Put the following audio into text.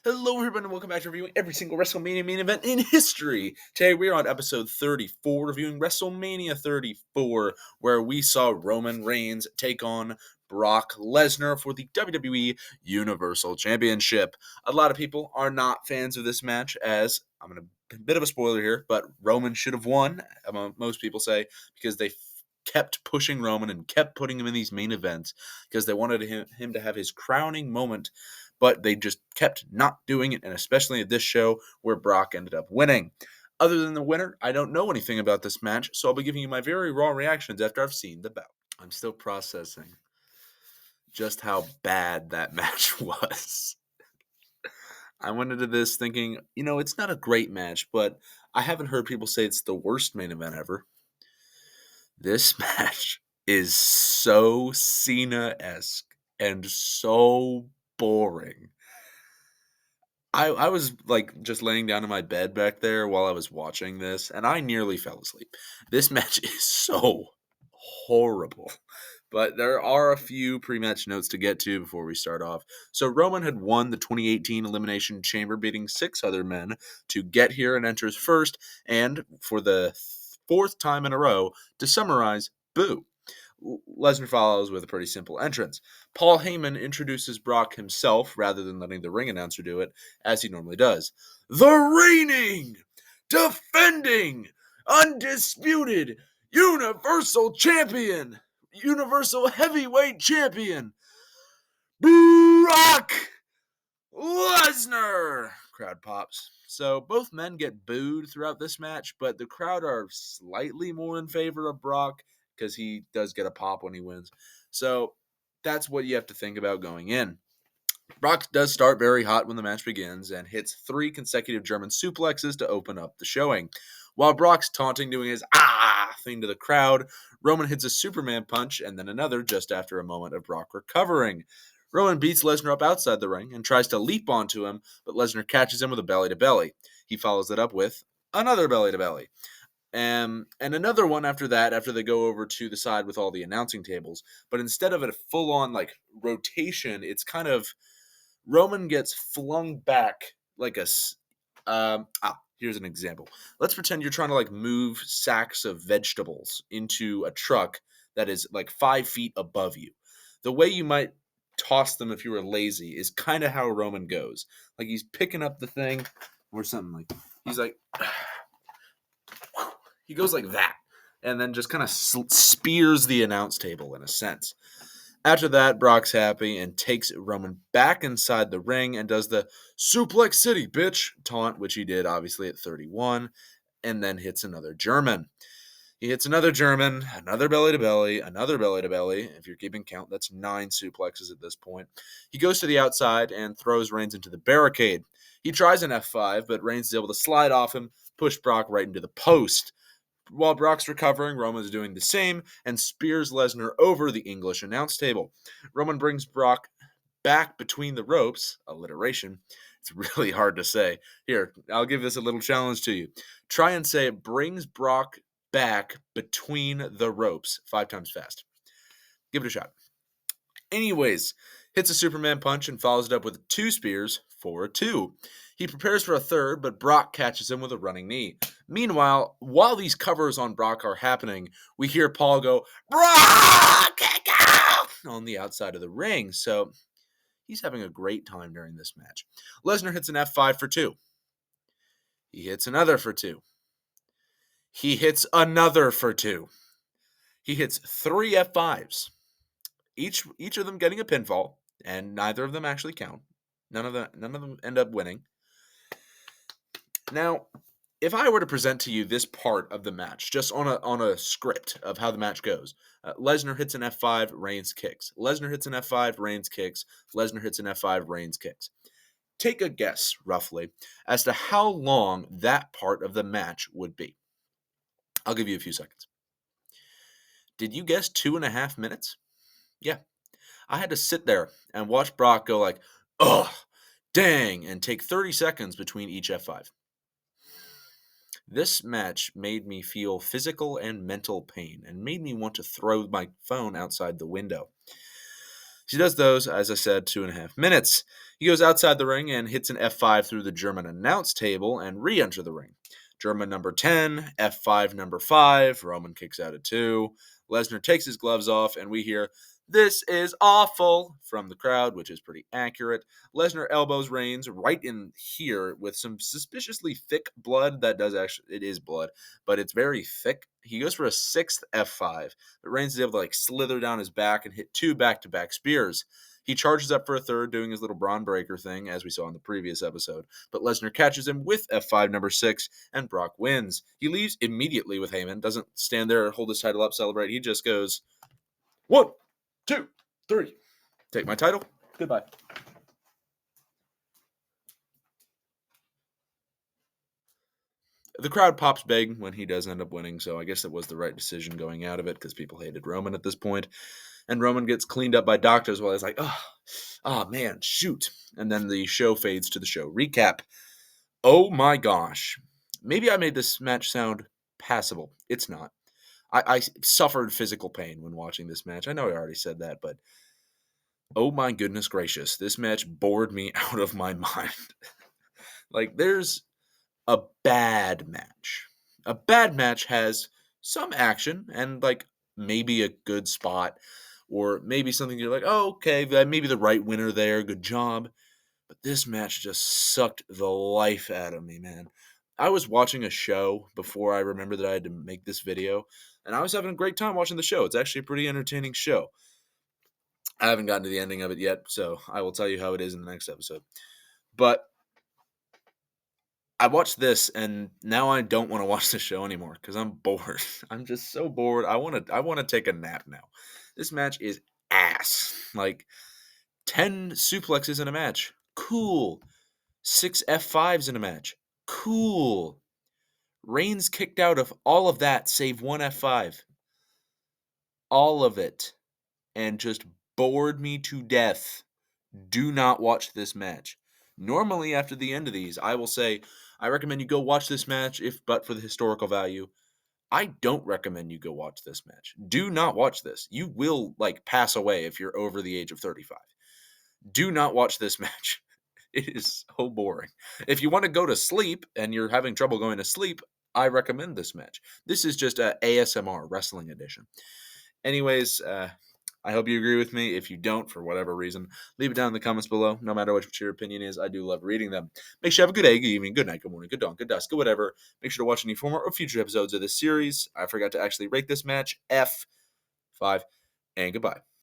Hello, everyone, and welcome back to reviewing every single WrestleMania main event in history. Today, we're on episode 34, reviewing WrestleMania 34, where we saw Roman Reigns take on Brock Lesnar for the WWE Universal Championship. A lot of people are not fans of this match, as I'm going to, a bit of a spoiler here, but Roman should have won, most people say, because they kept pushing Roman and kept putting him in these main events because they wanted him to have his crowning moment, but they just kept not doing it, and especially at this show where Brock ended up winning. Other than the winner, I don't know anything about this match, so I'll be giving you my very raw reactions after I've seen the bout. I'm still processing just how bad that match was. I went into this thinking, it's not a great match, but I haven't heard people say it's the worst main event ever. This match is so Cena-esque and so boring. I was like just laying down in my bed back there while I was watching this, and I nearly fell asleep. This match is so horrible. But there are a few pre-match notes to get to before we start off. So Roman had won the 2018 Elimination Chamber, beating 6 other men to get here and enters first, and for the fourth time in a row, to summarize, boo. Lesnar follows with a pretty simple entrance. Paul Heyman introduces Brock himself rather than letting the ring announcer do it, as he normally does. The reigning, defending, undisputed, Universal Champion, Universal Heavyweight Champion, Brock Lesnar! Crowd pops. So both men get booed throughout this match, but the crowd are slightly more in favor of Brock because he does get a pop when he wins. So that's what you have to think about going in. Brock does start very hot when the match begins and hits 3 consecutive German suplexes to open up the showing. While Brock's taunting, doing his thing to the crowd, Roman hits a Superman punch and then another just after a moment of Brock recovering. Roman beats Lesnar up outside the ring and tries to leap onto him, but Lesnar catches him with a belly-to-belly. He follows it up with another belly-to-belly. And another one after that, after they go over to the side with all the announcing tables. But instead of a full-on rotation, it's kind of Roman gets flung back like a. Here's an example. Let's pretend you're trying to move sacks of vegetables into a truck that is 5 feet above you. The way you might toss them if you were lazy is kind of how Roman goes. Like he's picking up the thing or something like. He's like. He goes like that, and then just kind of spears the announce table in a sense. After that, Brock's happy and takes Roman back inside the ring and does the Suplex City, bitch taunt, which he did obviously at 31, and then hits another German. He hits another German, another belly-to-belly, another belly-to-belly. If you're keeping count, that's 9 suplexes at this point. He goes to the outside and throws Reigns into the barricade. He tries an F5, but Reigns is able to slide off him, push Brock right into the post. While Brock's recovering, Roman's doing the same and spears Lesnar over the English announce table. Roman brings Brock back between the ropes, alliteration. It's really hard to say. Here, I'll give this a little challenge to you. Try and say brings Brock back between the ropes 5 times fast. Give it a shot. Anyways, hits a Superman punch and follows it up with 2 spears for a 2. He prepares for a third, but Brock catches him with a running knee. Meanwhile, while these covers on Brock are happening, we hear Paul go, Brock, kick out! On the outside of the ring. So he's having a great time during this match. Lesnar hits an F5 for 2. He hits another for 2. He hits another for 2. He hits 3 F5s. Each of them getting a pinfall, and neither of them actually count. None of them end up winning. Now, if I were to present to you this part of the match, just on a script of how the match goes, Lesnar hits an F5, Reigns kicks. Lesnar hits an F5, Reigns kicks. Lesnar hits an F5, Reigns kicks. Take a guess, roughly, as to how long that part of the match would be. I'll give you a few seconds. Did you guess 2.5 minutes? Yeah. I had to sit there and watch Brock go like, ugh, dang, and take 30 seconds between each F5. This match made me feel physical and mental pain and made me want to throw my phone outside the window. He does those, as I said, 2.5 minutes. He goes outside the ring and hits an F5 through the German announce table and re-enter the ring. German number 10, F5 number 5, Roman kicks out at 2. Lesnar takes his gloves off, and we hear, "This is awful," from the crowd, which is pretty accurate. Lesnar elbows Reigns right in here with some suspiciously thick blood. It is blood, but it's very thick. He goes for a 6th F5, but Reigns is able to slither down his back and hit 2 back-to-back spears. He charges up for a third, doing his little Braun Breaker thing, as we saw in the previous episode. But Lesnar catches him with F5 number 6, and Brock wins. He leaves immediately with Heyman, doesn't stand there, hold his title up, celebrate. He just goes, 1, 2, 3. Take my title. Goodbye. The crowd pops big when he does end up winning, so I guess it was the right decision going out of it because people hated Roman at this point. And Roman gets cleaned up by doctors while he's like, oh man, shoot. And then the show fades to the show recap. Oh my gosh. Maybe I made this match sound passable. It's not. I suffered physical pain when watching this match. I know I already said that, but oh my goodness gracious. This match bored me out of my mind. There's a bad match. A bad match has some action and maybe a good spot or maybe something you're like, oh, okay, maybe the right winner there, good job. But this match just sucked the life out of me, man. I was watching a show before I remembered that I had to make this video, and I was having a great time watching the show. It's actually a pretty entertaining show. I haven't gotten to the ending of it yet, so I will tell you how it is in the next episode. But I watched this, and now I don't want to watch the show anymore because I'm bored. I'm just so bored. I want to take a nap now. This match is ass. 10 suplexes in a match. Cool. 6 F5s in a match. Cool. Reigns kicked out of all of that save 1 F5. All of it. And just bored me to death. Do not watch this match. Normally, after the end of these, I will say, I recommend you go watch this match, but for the historical value. I don't recommend you go watch this match. Do not watch this. You will, pass away if you're over the age of 35. Do not watch this match. It is so boring. If you want to go to sleep and you're having trouble going to sleep, I recommend this match. This is just a ASMR wrestling edition. Anyways, I hope you agree with me. If you don't, for whatever reason, leave it down in the comments below. No matter what your opinion is, I do love reading them. Make sure you have a good day, good evening, good night, good morning, good dawn, good dusk, good whatever. Make sure to watch any former or future episodes of this series. I forgot to actually rate this match. F5. And goodbye.